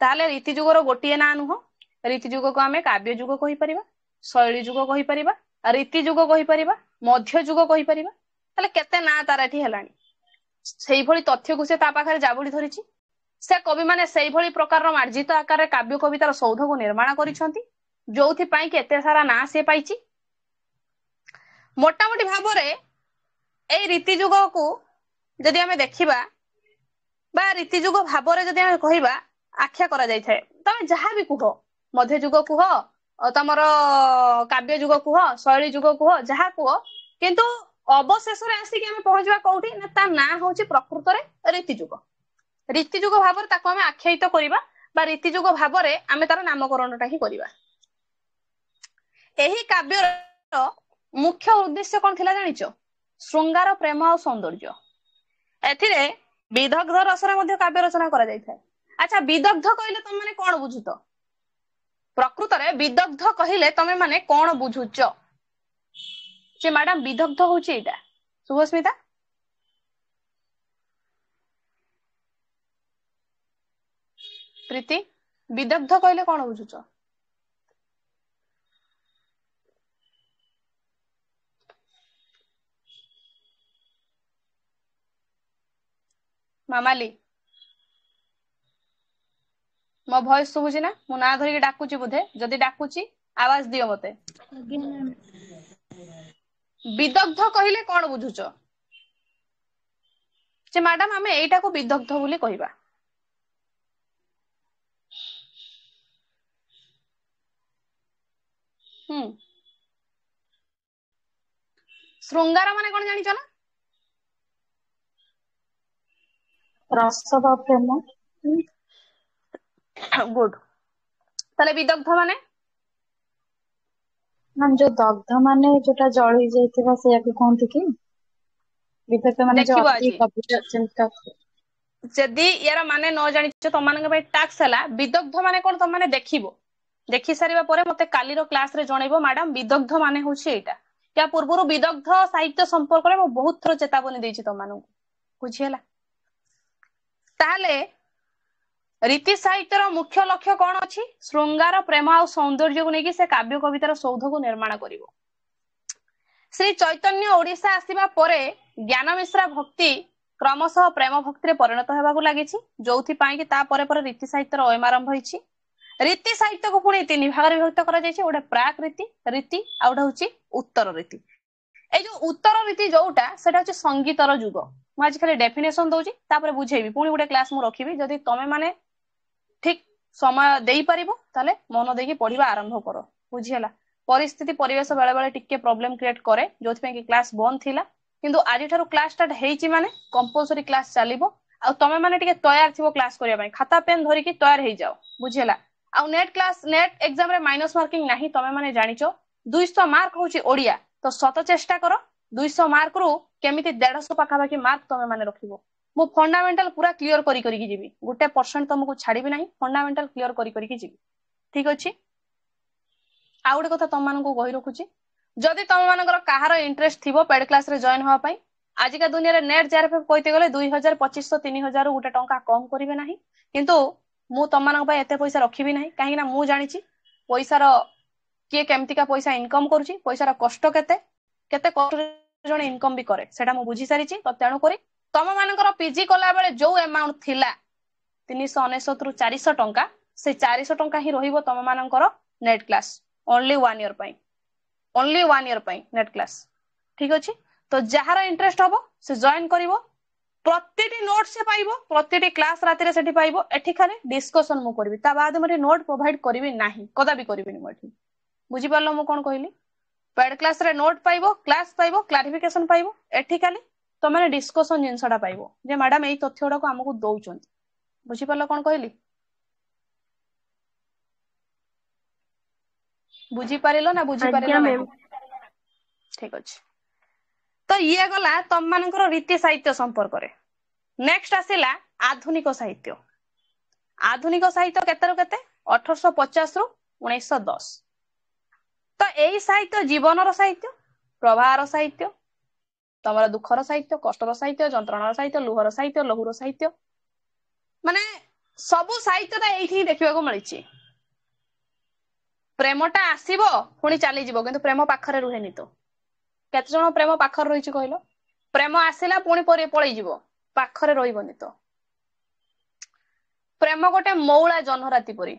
ତାହେଲେ ରୀତି ଯୁଗର ଗୋଟିଏ ନାଁ ନୁହଁ। ରୀତି ଯୁଗକୁ ଆମେ କାବ୍ୟ ଯୁଗ କହିପାରିବା, ଶୈଳୀ ଯୁଗ କହିପାରିବା, ରୀତି ଯୁଗ କହିପାରିବା, ମଧ୍ୟ ଯୁଗ କହିପାରିବା। ତାହେଲେ କେତେ ନାଁ ତାର ଏଠି ହେଲାଣି। ସେଇଭଳି ତଥ୍ୟକୁ ସେ ତା ପାଖରେ ଜାବୁଡି ଧରିଛି। ସେ କବିମାନେ ସେଇଭଳି ପ୍ରକାରର ମାର୍ଜିତ ଆକାରରେ କାବ୍ୟ କବିତାର ସୌଧକୁ ନିର୍ମାଣ କରିଛନ୍ତି, ଯୋଉଥିପାଇଁ କି ଏତେ ସାରା ନାଁ ସେ ପାଇଛି। ମୋଟାମୋଟି ଭାବରେ ଏଇ ରୀତି ଯୁଗକୁ ଯଦି ଆମେ ଦେଖିବା ବା ରୀତି ଯୁଗ ଭାବରେ ଯଦି ଆମେ କହିବା, ଆଖ୍ୟା କରାଯାଇଥାଏ। ତମେ ଯାହା ବି କୁହ, ମଧ୍ୟଯୁଗ କୁହ, ତମର କାବ୍ୟ ଯୁଗ କୁହ, ଶୈଳୀ ଯୁଗ କୁହ, ଯାହା କୁହ, କିନ୍ତୁ ଅବଶେଷରେ ଆସିକି ଆମେ ପହଞ୍ଚିବା କୋଉଠି ନା ତା ନାଁ ହଉଛି ପ୍ରକୃତରେ ରୀତି ଯୁଗ। ରୀତି ଯୁଗ ଭାବରେ ତାକୁ ଆମେ ଆଖ୍ୟାୟିତ କରିବା ବା ରୀତି ଯୁଗ ଭାବରେ ଆମେ ତାର ନାମକରଣଟା ହିଁ କରିବା। ଏହି କାବ୍ୟର ମୁଖ୍ୟ ଉଦ୍ଦେଶ୍ୟ କଣ ଥିଲା ଜାଣିଛ? ଶୃଙ୍ଗାର, ପ୍ରେମ ଆଉ ସୌନ୍ଦର୍ଯ୍ୟ। ଏଥିରେ ବିଦଗ୍ଧ ରସରେ ମଧ୍ୟ କାବ୍ୟ ରଚନା କରାଯାଇଥାଏ। ଆଚ୍ଛା, ବିଦଗ୍ଧ କହିଲେ ତମେ ମାନେ କଣ ବୁଝୁଛ? ପ୍ରକୃତରେ ବିଦଗ୍ଧ କହିଲେ ତମେ ମାନେ କଣ ବୁଝୁଛ? ଯେ ମ୍ୟାଡାମ ବିଦଗ୍ଧ ହଉଛି ଏଇଟା। ଶୁଭସ୍ମିତା, ପ୍ରୀତି, ବିଦଗ୍ଧ କହିଲେ କଣ ବୁଝୁଛ? ମାମାଲି, ମୋ ଭଏସ ଶୁଭୁଛି ନା? ମୁଁ ନାଁ ଧରିକି ଡାକୁଛି ବୋଧେ, ଯଦି ଡାକୁଛି ଆୱାଜ ଦିଅ ମତେ। ଆଜ୍ଞା ମ୍ୟାମ୍। ବିଦଗ୍ଧ କହିଲେ କଣ ବୁଝୁଛ? ଯେ ମ୍ୟାଡାମ ଆମେ ଏଇଟାକୁ ବିଦଗ୍ଧ ବୋଲି କହିବା। ଶୃଙ୍ଗାର ମାନେ କଣ ଜାଣିଛ ନା? ରସ ବା ପ୍ରେମ। ଗୁଡ। ତାହେଲେ ବିଦଗ୍ଧ ମାନେ? ଯୋଉ ଦଗ୍ଧ ମାନେ ଯୋଉଟା ଜଳି ଯାଇଥିବା ସେଇଆକୁ କହନ୍ତି କି? ବିଦଗ୍ଧ ମାନେ ଯୋଉ ଦେଖିବ ଅତି ଆଜି ଚିନ୍ତା। ଯଦି ୟାର ମାନେ ନ ଜାଣିଛ, ତମମାନଙ୍କ ପାଇଁ ଟାସ୍କ ହେଲା, ବିଦଗ୍ଧ ମାନେ କଣ ତମମାନେ ଦେଖିବ। ଦେଖି ସାରିବା ପରେ ମତେ କାଲିର କ୍ଲାସରେ ଜଣେଇବ, ମ୍ୟାଡାମ ବିଦଗ୍ଧ ମାନେ ହଉଛି ଏଇଟା। ୟା ପୂର୍ବରୁ ବିଦଗ୍ଧ ସାହିତ୍ୟ ସମ୍ପର୍କରେ ମୁଁ ବହୁତ ଥର ଚେତାବନୀ ଦେଇଛି ତମମାନଙ୍କୁ। ବୁଝିହେଲା? ତାହେଲେ ରୀତି ସାହିତ୍ୟର ମୁଖ୍ୟ ଲକ୍ଷ୍ୟ କଣ ଅଛି? ଶୃଙ୍ଗାର, ପ୍ରେମ ଆଉ ସୌନ୍ଦର୍ଯ୍ୟକୁ ନେଇକି ସେ କାବ୍ୟ କବିତାର ସୌଧକୁ ନିର୍ମାଣ କରିବ। श्री चैतन्य ओडिशा आसिबा परे ज्ञान मिश्रा भक्ति क्रमशः प्रेम भक्ति रे परिणत हेबाकु लागिछि जोथि पाई कि ता परे परे रीति साहित्यर ओयम आरंभ होइछि रीति साहित्य को पुणी तीन भाग रे विभक्त करा जाइछि ओडे प्राक रीति रीति आ ओडा होछि उत्तर रीति ए जो उत्तर रीति जोटा सेटा होछि संगीतर युग मु आज खाली डेफिनेशन दउछि तापर बुझेबी पुणी गोटे क्लास मु रखिबी जदी तमे माने ठीक समय देई परिबो ताले मन देकी पढिबा आरंभ करो बुझियला परिस्थिति परिवेश बेले बेले टिके प्रॉब्लम क्रिएट करे जोथि पे कि क्लास बंद थिला किंतु आज ठारू क्लास स्टार्ट हेइछि माने कंपलसरी क्लास चलिबो आ तमे माने टिके तैयार थिबो क्लास करिया पई खाता पेन धरि कि तैयार हेइ जाओ बुझियला आ नेट क्लास नेट एग्जाम रे माइनस मार्किंग नाही तमे माने जानिचो 200 मार्क होछि ओडिया तो सत चेष्टा करो 200 मार्क रु केमिति 150 पाखा बाकी मार्क तमे माने रखिबो मु फंडामेंटल पूरा क्लियर करी करी की जीवी गुटे परसेंट तुमको छाड़ीबी नाही फंडामेंटल क्लियर करी करी की जीवी ठीक अछि आ गुटे कथा तम मानन को कहि रखुची जदि तम मानकर काहार इंटरेस्ट थिबो पेड क्लास रे जॉइन होआ पई आज का दुनिया रे नेट जेआरएफ कहिते गले 2000 2500 3000 गुटे टंका कम करिवे नाही किंतु मु तम मानन पई एते पैसा रखिबी नाही काहे ना मु जानिची पैसा रो के केमति का पैसा इनकम करूची पैसा रो कष्ट केते केते कष्ट जण इनकम भी करे सेटा मु बुझी सारिची तो तेणु करी तम मानकर पीजी कला बेले जो अमाउंट थिला 399 रु 400 टंका से 400 टंका ही रहिबो तम मानकर नेट क्लास ओनली 1 ईयर पई ओनली 1 ईयर पई नेट क्लास ठीक अछि तो जहार इंटरेस्ट हबो से जॉइन करिवो प्रतिटी नोट से पाइबो प्रतिटी क्लास राति रे सेठी पाइबो एठी खाली डिस्कशन मु करबी ता बाद मरे नोट प्रोवाइड करबी नाही कदा भी करबी मु एठी बुझी पारलो मु कोन कहली पेड क्लास रे नोट पाइबो क्लास पाइबो क्लारिफिकेशन पाइबो एठी खाली तो माने डिस्कशन जिनसडा पाइबो जे मैडम एई तथ्यडा को हमकु दउचंती बुझी पारलो कोन कहली बुझी पारिलो ना बुझी पारिलो ना ठीक अछि तो ये गला तम मानकर रीति साहित्य संपर्क रे नेक्स्ट आसिला आधुनिक साहित्य केते रो केते 1850 रु 1910 तो एई साहित्य जीवनर साहित्य प्रवाहर साहित्य तमरा दुखर साहित्य कष्टर साहित्य जंत्रणार साहित्य लुहर साहित्य लहुर साहित्य माने सबु साहित्यटा एठी देखिबा को मिलिछि प्रेमटा आसीबो पुणी चली जिवो किंतु प्रेम पाखरे रुहेनी तो केते जण प्रेम पाखरे रहिछि कहलो प्रेम आसिला पुणी परे पळै जिवो पाखरे रहिबोनी तो प्रेम गोटे मौळा जन्हराती परी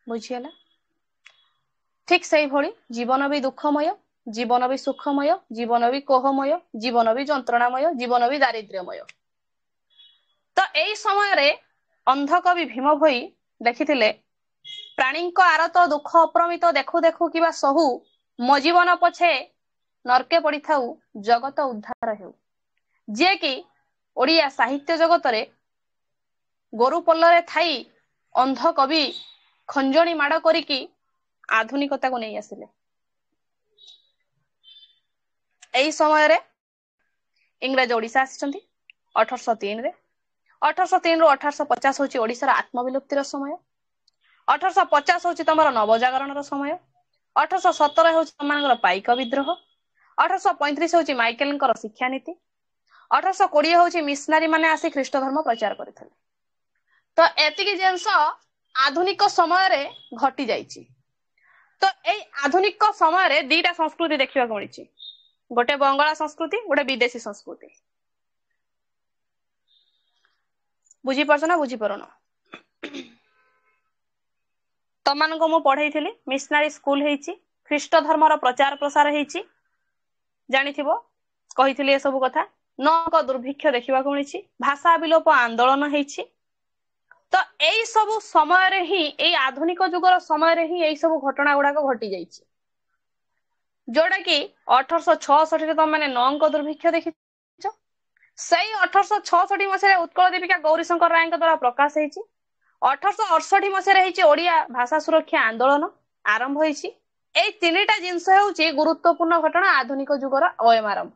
बुझियला ठीक सही भली जीवन भी दुखमय जीवन भी सुखमय जीवन भी कोहमय जीवन भी जंत्रणामय जीवन भी दारिद्र्यमय तो एई समय रे अंधकवि भीम भोई देखिथिले प्राणी आरत दुख अप्रमित देखु देखु किबा सहु मो जीवन पछे नरके पड़ी थाउ जगत उद्धार हेउ जे कि ओडिया साहित्य जगत रे गोरु पल्लरे थाई अंध कवि खंजणी माड़ करिकी आधुनिकता को नहीं आसिले एई समय रे इंग्रज ओडिशा आसिचंती 1803 रे 1803 रु 1850 होची ओडिसा आत्मविलुप्तिर समय 1850 होची तमरो नवजागरणर समय 1817 होची तमनकर पाइक विद्रोह 1835 होची माइकेलनकर शिक्षा नीति 1820 होची मिशनरी माने आसी ख्रीष्ट धर्म प्रचार करथिले तो एतिकी जिंस आधुनिक समय रे घटी जाईची तो एई आधुनिक समय रे दीटा संस्कृति देखिबा को मिलिची गोटे बंगाला संस्कृति गोटे विदेशी संस्कृति बुझी परछ ना बुझी परनो तमान को मु पढैथिली मिशनरी स्कूल हेची ख्रीष्ट धर्मर प्रचार प्रसार हेची जानिथिबो कहिथिली ए सब कथा नक दुर्भिक्ष देखिबा को मिलिची भाषा विलोप आंदोलन हेची तो एई सब समय रे ही एई आधुनिक युगर समय रे ही एई सब घटना गुडा को घटी जाईची जोडा कि 1866 रे त माने नक दुर्भिक्ष देखिछो सही 1866 मसे उत्कल दीपिका गौरीशंकर राय द्वारा प्रकाश हेची 1868 मसे हेची ओडिया भाषा सुरक्षा आंदोलन आरंभ हेची एई तीनटा जिंस हेउची गुरुत्वपूर्ण घटना आधुनिक युगर अयम आरंभ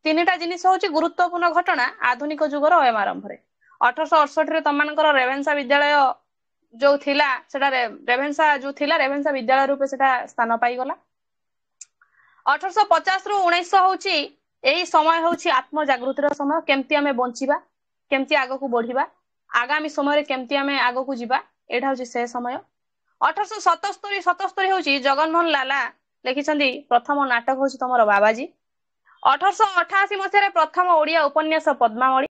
तीनटा जिनिस होची गुरुत्वपूर्ण घटना आधुनिक युगर अयम आरंभ रे 1868 रे तमानकर रेवेन्सा विद्यालय जो थिला सेटा रेवेन्सा जो थिला रेवेन्सा विद्यालय रूपे सेटा स्थान पाई गला 1850 रु 1900 होची एई समय होची आत्म जागृतिर समय केमती हमें बंचिबा केमती आगो को बढ़िबा आगामी समय रे केमती हमें आगो को जिबा एटा होची से समय 1877 होची जगनमोहन लाला ଲେଖିଛନ୍ତି ପ୍ରଥମ ନାଟକ ହଉଛି ତମର ବାବାଜୀ। 1888 ମସିହାରେ ପ୍ରଥମ ଓଡିଆ ଉପନ୍ୟାସ ପଦ୍ମାବଳୀ,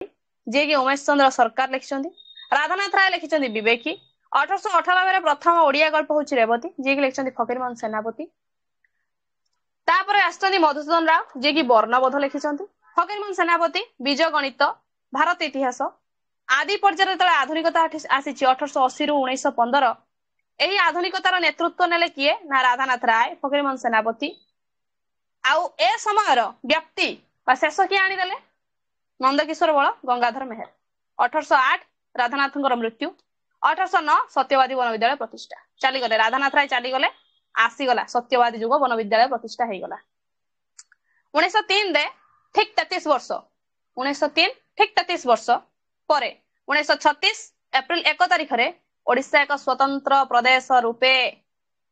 ଯିଏକି ଉମେଶ ଚନ୍ଦ୍ର ସରକାର ଲେଖିଛନ୍ତି। ରାଧାନାଥ ରାୟ ଲେଖିଛନ୍ତି ବିବେକୀ। 1898ରେ ପ୍ରଥମ ଓଡିଆ ଗଳ୍ପ ହଉଛି ରେବତୀ, ଯିଏକି ଲେଖିଛନ୍ତି ଫକୀରମୋହନ ସେନାପତି। ତାପରେ ଆସିଛନ୍ତି ମଧୁସୂଦନ ରାଓ, ଯିଏକି ବର୍ଣ୍ଣବୋଧ ଲେଖିଛନ୍ତି। ଫକୀରମୋହନ ସେନାପତି ବୀଜ ଗଣିତ, ଭାରତ ଇତିହାସ। ଆଦି ପର୍ଯ୍ୟାୟରେ ଯେତେବେଳେ ଆଧୁନିକତା ଆସିଛି 1880ରୁ 1915, ଏହି ଆଧୁନିକତାର ନେତୃତ୍ୱ ନେଲେ କିଏ ନା ରାଧାନାଥ ରାୟ, ଫକୀରମୋହନ ସେନାପତି। ଆଉ ଏ ସମୟର ବ୍ୟକ୍ତି ବା ଶେଷ କିଏ ଆଣିଦେଲେ? ନନ୍ଦକିଶୋର ବଳ, ଗଙ୍ଗାଧର ମେହେର। 1808 ରାଧାନାଥଙ୍କର ମୃତ୍ୟୁ। 1809 ସତ୍ୟବାଦୀ ବନ ବିଦ୍ୟାଳୟ ପ୍ରତିଷ୍ଠା। ଚାଲିଗଲେ ରାଧାନାଥ ରାୟ, ଚାଲିଗଲେ, ଆସିଗଲା ସତ୍ୟବାଦୀ ଯୁଗ, ବନ ବିଦ୍ୟାଳୟ ପ୍ରତିଷ୍ଠା ହେଇଗଲା। 1903ରେ ଠିକ 33 ବର୍ଷ 1903 ଠିକ 33 ବର୍ଷ ପରେ 1936 ଏପ୍ରିଲ 1 ତାରିଖରେ ଓଡିଶା ଏକ ସ୍ୱତନ୍ତ୍ର ପ୍ରଦେଶ ରୂପେ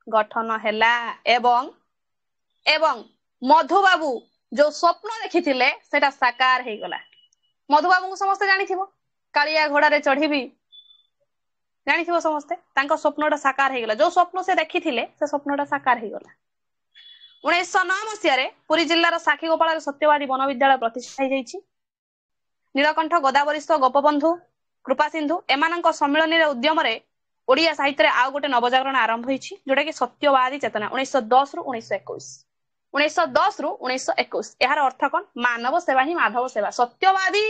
ଗଠନ ହେଲା ଏବଂ ମଧୁବାବୁ ଯୋଉ ସ୍ୱପ୍ନ ଦେଖିଥିଲେ ସେଟା ସାକାର ହେଇଗଲା। ମଧୁବାବୁଙ୍କୁ ସମସ୍ତେ ଜାଣିଥିବ, କାଳିଆ ଘୋଡାରେ ଚଢିବି, ଜାଣିଥିବ ସମସ୍ତେ। ତାଙ୍କ ସ୍ୱପ୍ନଟା ସାକାର ହେଇଗଲା। ଯୋଉ ସ୍ୱପ୍ନ ସେ ଦେଖିଥିଲେ ସେ ସ୍ୱପ୍ନଟା ସାକାର ହେଇଗଲା। 1909 ମସିହାରେ ପୁରୀ ଜିଲ୍ଲାର ସାକ୍ଷୀଗୋପାଳରେ ସତ୍ୟବାଦୀ ବନ ବିଦ୍ୟାଳୟ ପ୍ରତିଷ୍ଠା ହେଇଯାଇଛି। ନୀଳକଣ୍ଠ, ଗୋଦାବରୀଶ, ଗୋପବନ୍ଧୁ, କୃପାସିନ୍ଧୁ ଏମାନଙ୍କ ସମ୍ମିଳନୀର ଉଦ୍ୟମରେ ଓଡିଆ ସାହିତ୍ୟରେ ଆଉ ଗୋଟେ ନବଜାଗରଣ ଆରମ୍ଭ ହୋଇଛି, ଯୋଉଟା କି ସତ୍ୟବାଦୀ ଚେତନା। 1910ରୁ 1921 1910ରୁ 1921 ଏହାର ଅର୍ଥ କଣ? ମାନବ ସେବା ହିଁ ମାଧବ ସେବା। ସତ୍ୟବାଦୀ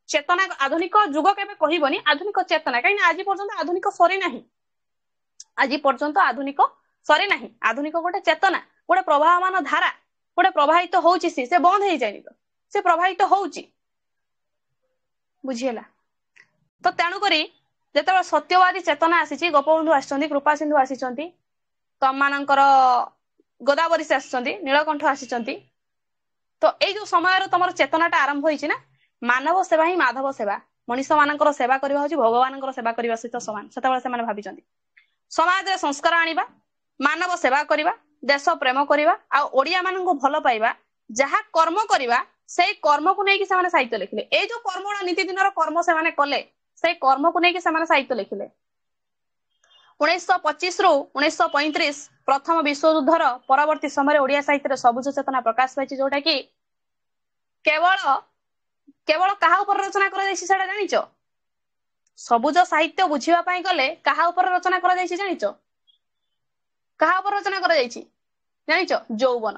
ଚେତନା ଆଧୁନିକ ଯୁଗ କେବେ କହିବନି, ଆଧୁନିକ ଚେତନା। କାହିଁକି ଆଜି ପର୍ଯ୍ୟନ୍ତ ଆଧୁନିକ ସରିନାହିଁ। ଆଜି ପର୍ଯ୍ୟନ୍ତ ଆଧୁନିକ ସରିନାହିଁ। ଆଧୁନିକ ଗୋଟେ ଚେତନା, ଗୋଟେ ପ୍ରବାହମାନ ଧାରା, ଗୋଟେ ପ୍ରବାହିତ ହଉଛି। ସେ ବନ୍ଦ ହେଇଯାଇନି, ତ ସେ ପ୍ରବାହିତ ହଉଛି। ବୁଝିହେଲା? ତ ତେଣୁକରି ଯେତେବେଳେ ସତ୍ୟବାଦୀ ଚେତନା ଆସିଛି, ଗୋପବନ୍ଧୁ ଆସିଛନ୍ତି, କୃପାସିନ୍ଧୁ ଆସିଛନ୍ତି, ତମମାନଙ୍କର ଗୋଦାବରୀଶ ଆସିଛନ୍ତି, ନୀଳକଣ୍ଠ ଆସିଛନ୍ତି, ତ ଏଇ ଯୋଉ ସମୟର ତମର ଚେତନାଟା ଆରମ୍ଭ ହେଇଛି ନା, ମାନବ ସେବା ହିଁ ମାଧବ ସେବା। ମଣିଷ ମାନଙ୍କର ସେବା କରିବା ହଉଛି ଭଗବାନଙ୍କର ସେବା କରିବା ସହିତ ସମାନ। ସେତେବେଳେ ସେମାନେ ଭାବିଛନ୍ତି ସମାଜରେ ସଂସ୍କାର ଆଣିବା, ମାନବ ସେବା କରିବା, ଦେଶ ପ୍ରେମ କରିବା, ଆଉ ଓଡିଆ ମାନଙ୍କୁ ଭଲ ପାଇବା, ଯାହା କର୍ମ କରିବା ସେଇ କର୍ମକୁ ନେଇକି ସେମାନେ ସାହିତ୍ୟ ଲେଖିଲେ। ଏଇ ଯୋଉ କର୍ମଟା ନୀତିଦିନର କର୍ମ ସେମାନେ କଲେ, ସେଇ କର୍ମକୁ ନେଇକି ସେମାନେ ସାହିତ୍ୟ ଲେଖିଲେ। 1925ରୁ 1935 ପ୍ରଥମ ବିଶ୍ୱଯୁଦ୍ଧର ପରବର୍ତ୍ତୀ ସମୟରେ ଓଡିଆ ସାହିତ୍ୟରେ ସବୁଜ ଚେତନା ପ୍ରକାଶ ପାଇଛି, ଯୋଉଟା କି କେବଳ କାହା ଉପରେ ରଚନା କରାଯାଇଛି ସେଟା ଜାଣିଛ? ସବୁଜ ସାହିତ୍ୟ ବୁଝିବା ପାଇଁ ଗଲେ କାହା ଉପରେ ରଚନା କରାଯାଇଛି ଜାଣିଛ? କାହା ଉପରେ ରଚନା କରାଯାଇଛି ଜାଣିଛ? ଯୌବନ,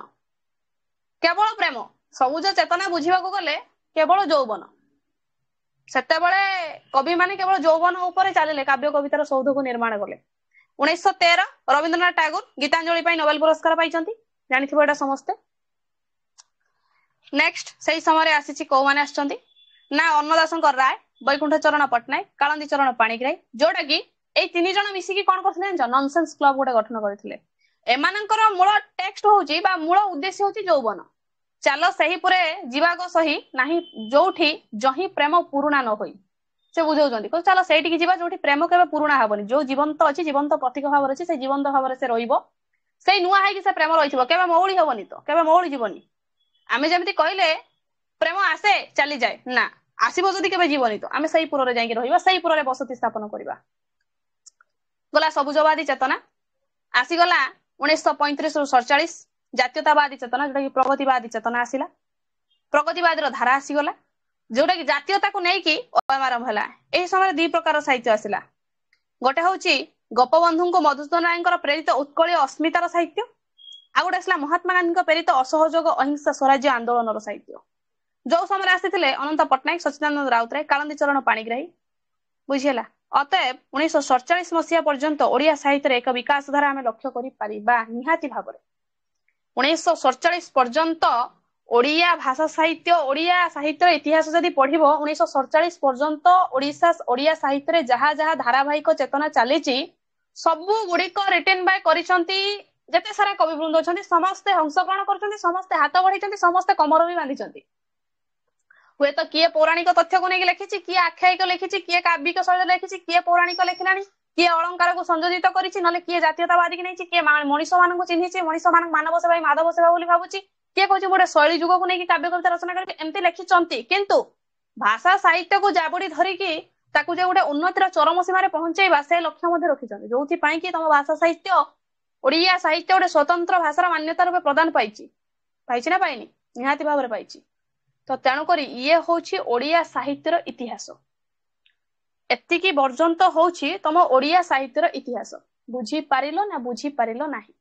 କେବଳ ପ୍ରେମ। ସବୁଜ ଚେତନା ବୁଝିବାକୁ ଗଲେ କେବଳ ଯୌବନ। ସେତେବେଳେ କବି ମାନେ କେବଳ ଯୌବନ ଉପରେ ଚାଲିଲେ, କାବ୍ୟ କବିତାର ସୌଧକୁ ନିର୍ମାଣ କଲେ। 1913 ରବୀନ୍ଦ୍ରନାଥ ଟାଗୋର ଗୀତାଞ୍ଜଳି ପାଇଁ ନୋବେଲ ପୁରସ୍କାର ପାଇଛନ୍ତି, ଜାଣିଥିବ ଏଟା ସମସ୍ତେ। ନେକ୍ସଟ ସେଇ ସମୟରେ ଆସିଛି କୋଉମାନେ ଆସିଛନ୍ତି ନା ଅନ୍ନଦାଶଙ୍କ ରାୟ, ବୈକୁଣ୍ଠ ଚରଣ ପଟ୍ଟନାୟକ, କାଳନ୍ଦୀ ଚରଣ ପାଣିଗ୍ରାହୀ, ଯୋଉଟା କି ଏଇ 3 ଜଣ ମିଶିକି କଣ କରିଥିଲେ ଜାଣିଛ? ନନସେନ୍ସ କ୍ଲବ ଗୋଟେ ଗଠନ କରିଥିଲେ। ଏମାନଙ୍କର ମୂଳ ଟେକ୍ସଟ ହଉଛି ବା ମୂଳ ଉଦ୍ଦେଶ୍ୟ ହଉଛି ଯୌବନ। ଚାଲ ସେହିପୁରେ ଯିବାଗ ସହି ନାହିଁ ଯୋଉଠି ଯହିଁ ପ୍ରେମ ପୁରୁଣା ନ ହୋଇ। ସେ ବୁଝାଉଛନ୍ତି, ଚାଲ ସେଇଠିକି ଯିବା ଯୋଉଠି ପ୍ରେମ କେବେ ପୁରୁଣା ହବନି। ଯୋଉ ଜୀବନ୍ତ ଅଛି, ଜୀବନ୍ତ ପ୍ରତୀକ ଭାବରେ ଅଛି, ସେଇ ଜୀବନ୍ତ ଭାବରେ ସେ ରହିବ। ସେଇ ନୂଆ ହେଇକି ସେ ପ୍ରେମ ରହିଥିବ, କେବେ ମଉଳି ହବନି, ତ କେବେ ମଉଳି ଯିବନି। ଆମେ ଯେମିତି କହିଲେ ପ୍ରେମ ଆସେ ଚାଲିଯାଏ, ନା, ଆସିବ ଯଦି କେବେ ଯିବନି, ତ ଆମେ ସେଇ ପୁରରେ ଯାଇକି ରହିବା, ସେଇ ପୁରରେ ବସତି ସ୍ଥାପନ କରିବା। ଗଲା ସବୁଜବାଦୀ ଚେତନା। ଆସିଗଲା 1935ରୁ 1947 ଜାତୀୟତାବାଦୀ ଚେତନା, ଯୋଉଟା କି ପ୍ରଗତିବାଦୀ ଚେତନା ଆସିଲା। ପ୍ରଗତିବାଦୀର ଧାରା ଆସିଗଲା, ଯୋଉଟା କି ଜାତୀୟତାକୁ ନେଇକି ଆରମ୍ଭ ହେଲା। ଏହି ସମୟରେ 2 ପ୍ରକାର ସାହିତ୍ୟ ଆସିଲା। ଗୋଟେ ହଉଛି ଗୋପବନ୍ଧୁଙ୍କୁ ମଧୁସୂଦନ ରାୟଙ୍କର ପ୍ରେରିତ ଉତ୍କଳୀୟ ଅସ୍ମିତାର ସାହିତ୍ୟ, ଆଉ ଗୋଟେ ଆସିଲା ମହାତ୍ମା ଗାନ୍ଧୀଙ୍କ ପ୍ରେରିତ ଅସହଯୋଗ ଅହିଂସା ସ୍ୱରାଜ୍ୟ ଆନ୍ଦୋଳନର ସାହିତ୍ୟ। ଯୋଉ ସମୟରେ ଆସିଥିଲେ ଅନନ୍ତ ପଟ୍ଟନାୟକ, ସଚ୍ଚିଦାନନ୍ଦ ରାଉତରାୟ, କାଳନ୍ଦୀ ଚରଣ ପାଣିଗ୍ରାହୀ। ବୁଝିହେଲା? ଅତଏବ 1947 ମସିହା ପର୍ଯ୍ୟନ୍ତ ଓଡିଆ ସାହିତ୍ୟରେ ଏକ ବିକାଶ ଧାରା ଆମେ ଲକ୍ଷ୍ୟ କରିପାରିବା ନିହାତି ଭାବରେ। 1947 ପର୍ଯ୍ୟନ୍ତ ଓଡିଆ ଭାଷା ସାହିତ୍ୟ, ଓଡିଆ ସାହିତ୍ୟର ଇତିହାସ ଯଦି ପଢିବ, 1947 ପର୍ଯ୍ୟନ୍ତ ଓଡିଆ ସାହିତ୍ୟରେ ଯାହା ଯାହା ଧାରାବାହିକ ଚେତନା ଚାଲିଛି ସବୁ ଗୁଡିକ ରିଟେନ୍ ବାଇ କରିଛନ୍ତି ଯେତେ ସାରା କବିବୃନ୍ଦ ଅଛନ୍ତି, ସମସ୍ତେ ଅଂଶଗ୍ରହଣ କରୁଛନ୍ତି, ସମସ୍ତେ ହାତ ବଢେଇଛନ୍ତି, ସମସ୍ତେ କମର ବି ବାନ୍ଧିଛନ୍ତି। ହୁଏତ କିଏ ପୌରାଣିକ ତଥ୍ୟକୁ ନେଇକି ଲେଖିଛି, କିଏ ଆଖ୍ୟାୟିକ ଲେଖିଛି, କିଏ କାବ୍ୟିକ ଶୈଳୀରେ ଲେଖିଛି, କିଏ ପୌରାଣିକ ଲେଖିଲାଣି, କିଏ ଅଳଙ୍କାରକୁ ସଂଯୋଜିତ କରିଛି, ନହେଲେ କିଏ ଜାତୀୟତାବାଦୀକି ନେଇଛି, କିଏ ମଣିଷ ମାନଙ୍କୁ ଚିହ୍ନିଛି, ମଣିଷ ମାନଙ୍କୁ ମାନବ ସେବା ମାଧବ ସେବା ବୋଲି ଭାବୁଛି, କିଏ କହୁଛି ଗୋଟେ ଶୈଳୀ ଯୁଗକୁ ନେଇକି କାବ୍ୟ କବିତା ରଚନା କରିବି, ଏମିତି ଲେଖିଛନ୍ତି। କିନ୍ତୁ ଭାଷା ସାହିତ୍ୟକୁ ଜାବୁଡି ଧରିକି ତାକୁ ଯେ ଗୋଟେ ଉନ୍ନତିର ଚରମ ସୀମାରେ ପହଞ୍ଚେଇବା, ସେ ଲକ୍ଷ୍ୟ ମଧ୍ୟ ରଖିଛନ୍ତି, ଯୋଉଥିପାଇଁ କି ତମ ଭାଷା ସାହିତ୍ୟ ओडिया साहित्य गोटे स्वतंत्र भाषार मान्यता रूपे प्रदान पाइछि ना पाइनि निहाती भाव पाइछि तो तेणुक ये हूँ ओडिया साहित्यर इतिहास एतिकी पर्यंत हूँ तुम ओडिया साहित्यर इतिहास बुझी पारिल ना बुझी पारिल नाही